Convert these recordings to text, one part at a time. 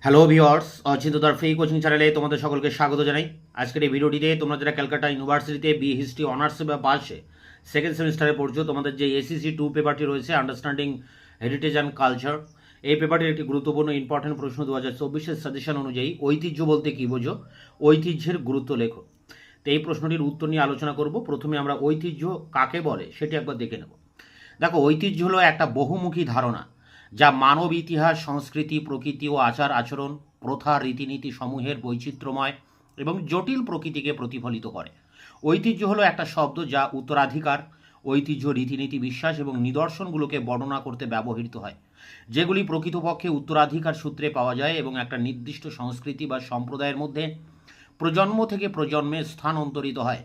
Hello viewers, অচিন্ততার free coaching চ্যানেলে তোমাদের সকলকে স্বাগত জানাই। আজকের এই ভিডিওটিতে তোমরা যারা ক্যালকাটা ইউনিভার্সিটিতে বি হিস্ট্রি অনার্স বা পাশে সেকেন্ড সেমিস্টারে পড়ছো, তোমাদের যে এসিসি 2 পেপারটি রয়েছে আন্ডারস্ট্যান্ডিং হেরিটেজ অ্যান্ড কালচার, এই পেপারটির একটি গুরুত্বপূর্ণ ইম্পর্টেন্ট প্রশ্ন 2024-এর সাজেশন অনুযায়ী ঐতিহ্য বলতে কী বোঝো, ঐতিহ্যের গুরুত্ব লেখো। তো এই প্রশ্নটির উত্তর নিয়ে আলোচনা করব। প্রথমে আমরা ঐতিহ্য কাকে বলে সেটি একবার দেখে নেব। দেখো, ঐতিহ্য হলো একটা বহুমুখী ধারণা যা মানব ইতিহাস, সংস্কৃতি, প্রকৃতি ও আচার আচরণ, প্রথা, রীতিনীতি সমূহের বৈচিত্র্যময় এবং জটিল প্রকৃতিকে প্রতিফলিত করে। ঐতিহ্য হলো একটা শব্দ যা উত্তরাধিকার, ঐতিহ্য, রীতিনীতি, বিশ্বাস এবং নিদর্শনগুলোকে বর্ণনা করতে ব্যবহৃত হয়, যেগুলি প্রকৃতপক্ষে উত্তরাধিকার সূত্রে পাওয়া যায় এবং একটা নির্দিষ্ট সংস্কৃতি বা সম্প্রদায়ের মধ্যে প্রজন্ম থেকে প্রজন্মে স্থানান্তরিত হয়।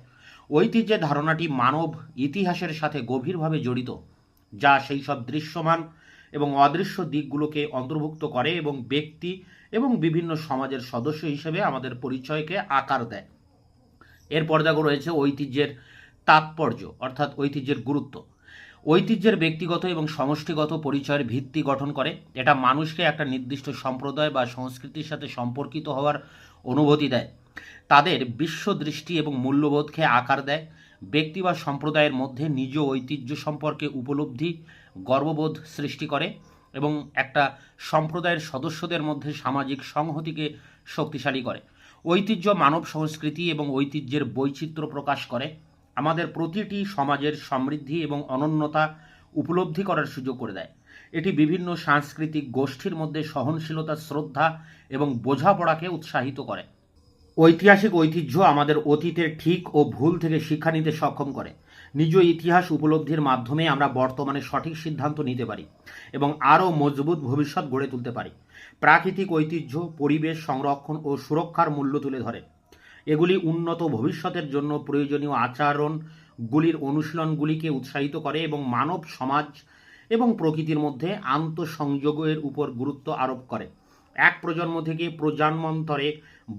ঐতিহ্যের ধারণাটি মানব ইতিহাসের সাথে গভীরভাবে জড়িত, যা সেই সব দৃশ্যমান এবং অদৃশ্য দিকগুলোকে অন্তর্ভুক্ত করে এবং ব্যক্তি এবং বিভিন্ন সমাজের সদস্য হিসেবে আমাদের পরিচয়কে আকার দেয়। এরপর দেখো রয়েছে ঐতিহ্যের তাৎপর্য, অর্থাৎ ঐতিহ্যের গুরুত্ব। ঐতিহ্যের ব্যক্তিগত এবং সমষ্টিগত পরিচয়ের ভিত্তি গঠন করে। এটা মানুষকে একটা নির্দিষ্ট সম্প্রদায় বা সংস্কৃতির সাথে সম্পর্কিত হওয়ার অনুভূতি দেয়, তাদের বিশ্বদৃষ্টি এবং মূল্যবোধকে আকার দেয়। ব্যক্তি বা সম্প্রদায়ের মধ্যে নিজ ঐতিহ্য সম্পর্কে উপলব্ধি গর্ববোধ সৃষ্টি করে এবং একটা সম্প্রদায়ের সদস্যদের মধ্যে সামাজিক সংহতিকে শক্তিশালী করে। ঐতিহ্য মানব সংস্কৃতি এবং ঐতিহ্যের বৈচিত্র্য প্রকাশ করে, আমাদের প্রতিটি সমাজের সমৃদ্ধি এবং অনন্যতা উপলব্ধি করার সুযোগ করে দেয়। এটি বিভিন্ন সাংস্কৃতিক গোষ্ঠীর মধ্যে সহনশীলতা, শ্রদ্ধা এবং বোঝাপড়াকে উৎসাহিত করে। ঐতিহাসিক ঐতিহ্য আমাদের অতীতের ঠিক ও ভুল থেকে শিক্ষা নিতে সক্ষম করে। নিজ ইতিহাস উপলব্ধির মাধ্যমে আমরা বর্তমানে সঠিক সিদ্ধান্ত নিতে পারি এবং আরও মজবুত ভবিষ্যৎ গড়ে তুলতে পারি। প্রাকৃতিক ঐতিহ্য পরিবেশ সংরক্ষণ ও সুরক্ষার মূল্য তুলে ধরে। এগুলি উন্নত ভবিষ্যতের জন্য প্রয়োজনীয় আচরণগুলির অনুশীলনগুলিকে উৎসাহিত করে এবং মানব সমাজ এবং প্রকৃতির মধ্যে আন্তঃসংযোগের উপর গুরুত্ব আরোপ করে। এক প্রজন্ম থেকে প্রজন্মান্তরে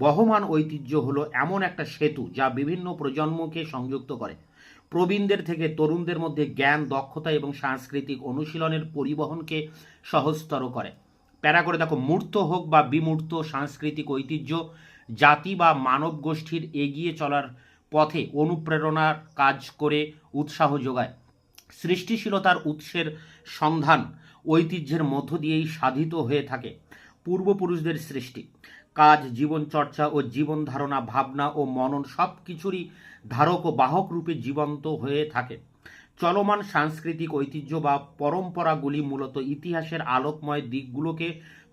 বহমান ঐতিহ্য হলো এমন একটা সেতু যা বিভিন্ন প্রজন্মকে সংযুক্ত করে। প্রবীণদের থেকে তরুণদের মধ্যে জ্ঞান, দক্ষতা এবং সাংস্কৃতিক অনুশীলনের পরিবহনকে সহজতর করে। প্যারা করে দেখো, মূর্ত হোক বা বিমূর্ত সাংস্কৃতিক ঐতিহ্য জাতি বা মানব গোষ্ঠীর এগিয়ে চলার পথে অনুপ্রেরণার কাজ করে, উৎসাহ যোগায়। সৃষ্টিশীলতার উৎসের সন্ধান ঐতিহ্যের মধ্য দিয়েই সাধিত হয়ে থাকে। পূর্বপুরুষদের সৃষ্টি, কাজ, জীবনচর্চা ও জীবন ধারণা, ভাবনা ও মনন সব কিছুরই ধারক ও বাহক রূপে জীবন্ত হয়ে থাকে। চলমান সাংস্কৃতিক ঐতিহ্য বা পরম্পরাগুলি মূলত ইতিহাসের আলোকময় দিকগুলোকে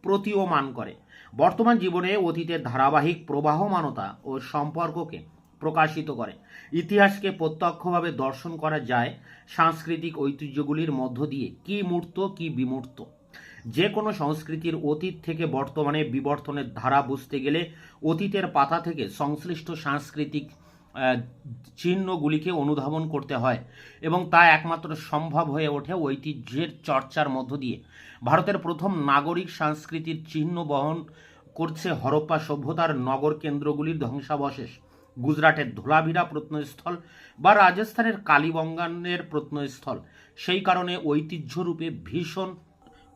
প্রতীয়মান করে। বর্তমান জীবনে অতীতের ধারাবাহিক প্রবাহমানতা ও সম্পর্ককে প্রকাশিত করে। ইতিহাসকে প্রত্যক্ষভাবে দর্শন করা যায় সাংস্কৃতিক ঐতিহ্যগুলির মধ্য দিয়ে, কি মূর্ত কি বিমূর্ত। যে কোনো সংস্কৃতির অতীত থেকে বর্তমানে বিবর্তনের ধারা বুঝতে গেলে অতীতের পাতা থেকে সংশ্লিষ্ট সাংস্কৃতিক চিহ্নগুলিকে অনুধাবন করতে হয় এবং তা একমাত্র সম্ভব হয়ে ওঠে ঐতিহ্যের চর্চার মধ্য দিয়ে। ভারতের প্রথম নাগরিক সংস্কৃতির চিহ্ন বহন করছে হরপ্পা সভ্যতার নগর কেন্দ্রগুলির ধ্বংসাবশেষ, গুজরাটের ধোলাভিরা প্রত্নস্থল বা রাজস্থানের কালীবঙ্গানের প্রত্নস্থল। সেই কারণে ঐতিহ্যরূপে ভীষণ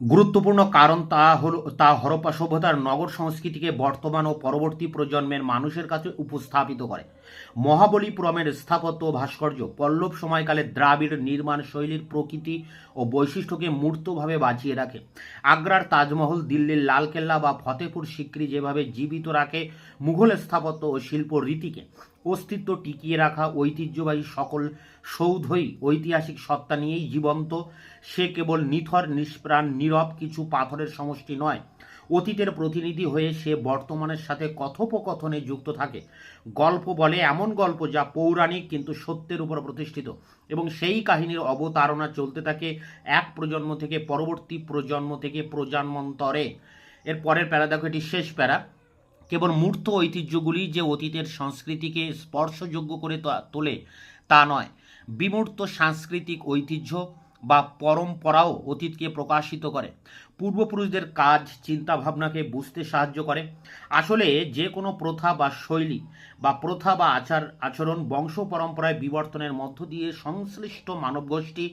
গুরুত্বপূর্ণ, কারণ তা হরপ্পা সভ্যতার নগর সংস্কৃতিকে বর্তমান ও পরবর্তী প্রজন্মের মানুষের কাছে উপস্থাপিত করে। মহাবলীপুরমের স্থাপত্য ও ভাস্কর্য পল্লব সময়কালে দ্রাবিড় নির্মাণ শৈলীর প্রকৃতি ও বৈশিষ্ট্যকে মূর্তভাবে বাঁচিয়ে রাখে। আগ্রার তাজমহল, দিল্লির লালকেল্লা বা ফতেপুর সিক্রি যেভাবে জীবিত রাখে মুঘল স্থাপত্য ও শিল্প রীতিকে। অস্তিত্ব টিকিয়ে রাখা ঐতিহ্যবাহী সকল সৌধই ঐতিহাসিক সত্তা নিয়েই জীবন্ত। সে কেবল নিথর, নিষ্প্রাণ, নীরব কিছু পাথরের সমষ্টি নয়। অতীতের প্রতিনিধি হয়ে সে বর্তমানের সাথে কথোপকথনে যুক্ত থাকে। গল্প বলে এমন গল্প যা পৌরাণিক কিন্তু সত্যের উপর প্রতিষ্ঠিত, এবং সেই কাহিনীর অবতারণা চলতে থাকে এক প্রজন্ম থেকে পরবর্তী প্রজন্ম থেকে প্রজন্মান্তরে। এর পরের প্যারা দেখো, এটি শেষ প্যারা। কেবল মূর্ত ঐতিহ্যগুলি যে অতীতের সংস্কৃতিকে স্পর্শযোগ্য করে তোলে তা নয়, বিমূর্ত সাংস্কৃতিক ঐতিহ্য বা পরম্পরাও অতীতকে প্রকাশিত করে, পূর্বপুরুষদের কাজ, চিন্তাভাবনাকে বুঝতে সাহায্য করে। আসলে যে কোনো প্রথা বা শৈলী বা আচরণ বংশ পরম্পরায় বিবর্তনের মধ্য দিয়ে সংশ্লিষ্ট মানবগোষ্ঠী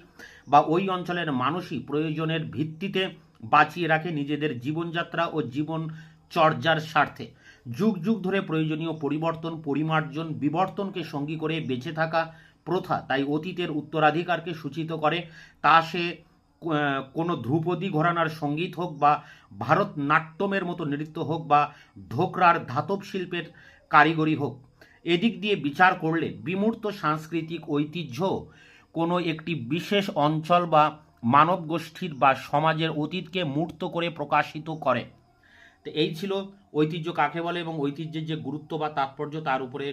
বা ওই অঞ্চলের মানুষই প্রয়োজনের ভিত্তিতে বাঁচিয়ে রাখে নিজেদের জীবনযাত্রা ও জীবন চর্যার স্বার্থে যুগ যুগ ধরে প্রয়োজনীয় পরিবর্তন, পরিমার্জন, বিবর্তনকে সঙ্গী করে বেঁচে থাকা প্রথা তাই অতীতের উত্তরাধিকারকে সূচিত করে। তা সে কোনো ধ্রুপদী ঘরানার সঙ্গীত হোক বা ভারতনাট্যমের মতো নৃত্য হোক বা ধোকরার ধাতব শিল্পের কারিগরি হোক। এদিক দিয়ে বিচার করলে বিমূর্ত সাংস্কৃতিক ঐতিহ্য কোনো একটি বিশেষ অঞ্চল বা মানব গোষ্ঠীর বা সমাজের অতীতকে মূর্ত করে প্রকাশিত করে। তো এই ছিল ঐতিহ্য কাকে বলে এবং ঐতিহ্যের যে গুরুত্ব বা তাৎপর্য তার উপরে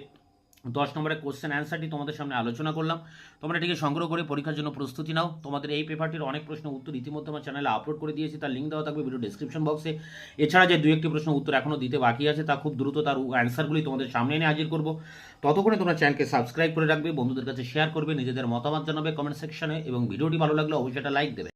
10 নম্বরের কোশ্চেন অ্যান্সারটি তোমাদের সামনে আলোচনা করলাম। তোমরা এটিকে সংগ্রহ করে পরীক্ষার জন্য প্রস্তুতি নাও। তোমাদের এই পেপারটির অনেক প্রশ্ন উত্তর ইতিমধ্যে আমার চ্যানেলে আপলোড করে দিয়েছি, তার লিঙ্ক দেওয়া থাকবে ভিডিও ডেসক্রিপশন বক্সে। এছাড়া যে 2-1টি প্রশ্ন উত্তর এখনও দিতে বাকি আছে তা খুব দ্রুত তার অ্যান্সারগুলি তোমাদের সামনে এনে হাজির করব। ততক্ষণে তোমরা চ্যানেলকে সাবস্ক্রাইব করে রাখবে, বন্ধুদের কাছে শেয়ার করবে, নিজেদের মতামত জানাবে কমেন্ট সেকশনে এবং ভিডিওটি ভালো লাগলে অবশ্যই একটা লাইক দেবে।